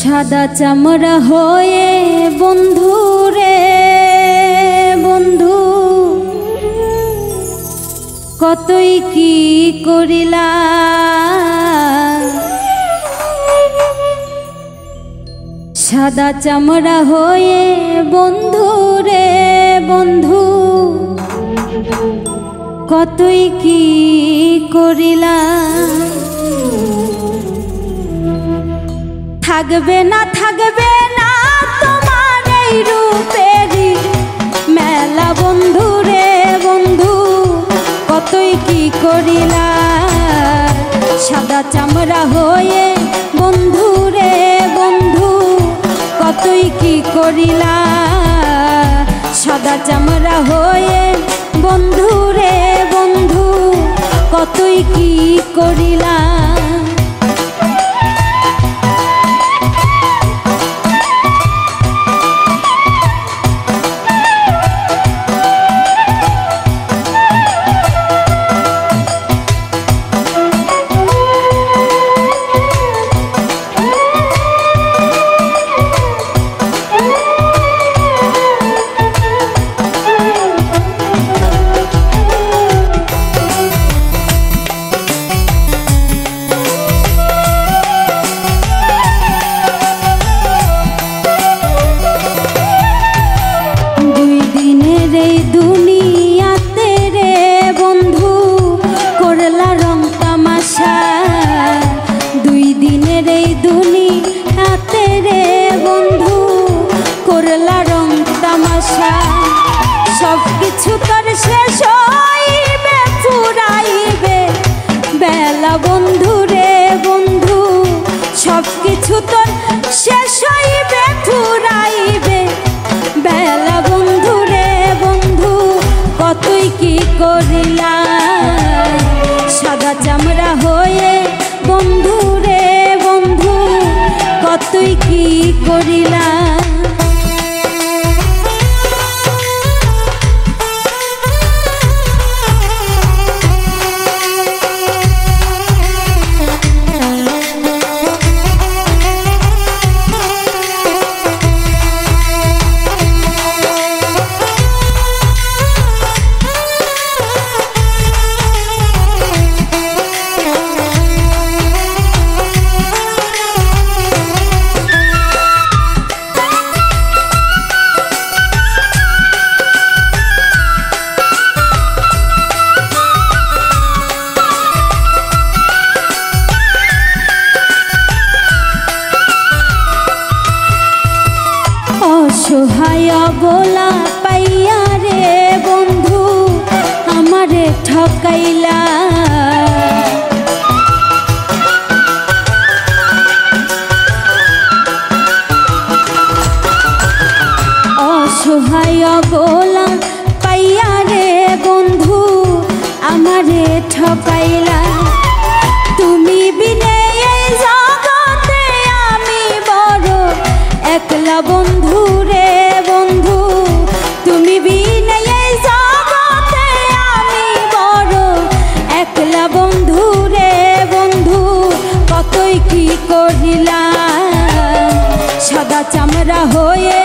সাদা চামড়া হয়ে বন্ধু রে বন্ধু কতই কি করিলা সাদা চামড়া হয়ে বন্ধু রে বন্ধু কতই কি করিলা থাকবে না তোমার এই রূপেরই মেলা বন্ধু রে বন্ধু কতই কি করিলা সাদা চামড়া হয়ে বন্ধু রে বন্ধু কতই কি করিলা সাদা চামড়া হয়ে বন্ধু রে বন্ধু কতই কি করিলা সব কিছু তোর শেষ হইবে ফুরাইবে বেলা বন্ধু রে বন্ধু সব কিছু তোর শেষ হইবে ফুরাইবে বেলা বন্ধু রে বন্ধু কতই কি করিলা সাদা চামড়া হয়ে বন্ধু রে বন্ধু কতই কি করিলা অসহায় বলা পাইয়া রে বন্ধু আমারে ঠকাইলা অসহায় বলা পাইয়া রে বন্ধু আমারে ঠকাইলা তুমি বিনে এই জগতে আমি বড় একলা বন্ধু রে বন্ধু তুমি বিনে এই জগতে আমি বড় একলা বন্ধু রে বন্ধু কতই কি করিলা সাদা চামড়া হয়ে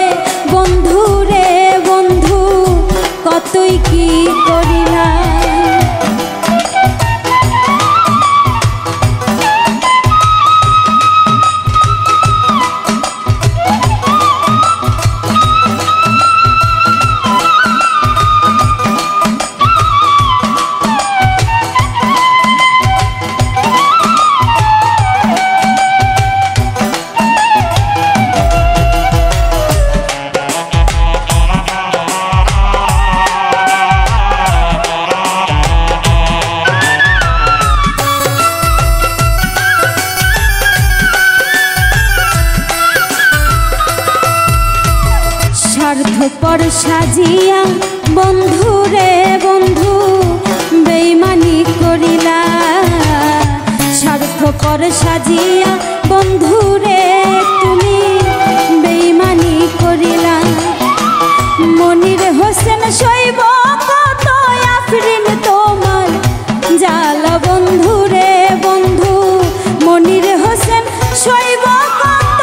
বন্ধু রে বন্ধু কতই কি করিলা স্বার্থপর সাজিয়া বন্ধু রে বন্ধু বেইমানি করিলা স্বার্থপর সাজিয়া বন্ধু রে তুমি বেইমানি করিলা মনির হোসেন শৈব কত আফরিন তোমার জালা বন্ধু রে বন্ধু মনির হোসেন শৈব কত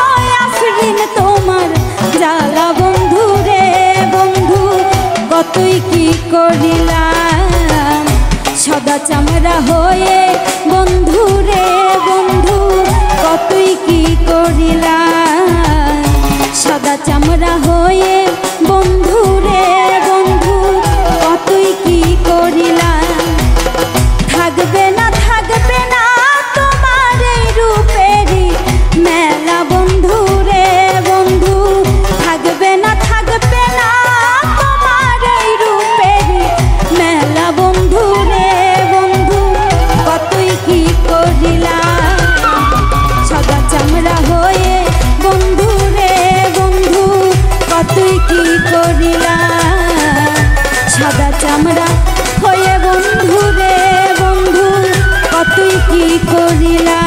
চামড়া হয়ে বন্ধু রে বন্ধু কতই কি করিলা সাদা চামড়া হয়ে বন্ধু রে বন্ধু কতই কি করিলা থাকবে না তোমার এই রূপেরই মেলা বন্ধু রে বন্ধু থাকবে না তোমার এই রূপেরই মেলা বন্ধু রে বন্ধু কতই কি করিলা সাদা চামড়া হয়ে বন্ধু রে বন্ধু কতই কি করিলা সাদা চামড়া হয়ে বন্ধু রে বন্ধু কতই কি করিলা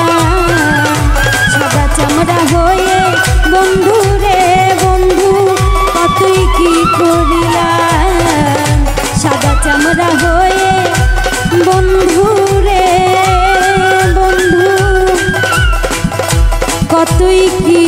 সাদা চামড়া হয়ে বন্ধু রে বন্ধু কতই কি করিলা সাদা চামড়া হয়ে বন্ধু রে বন্ধু কতই কি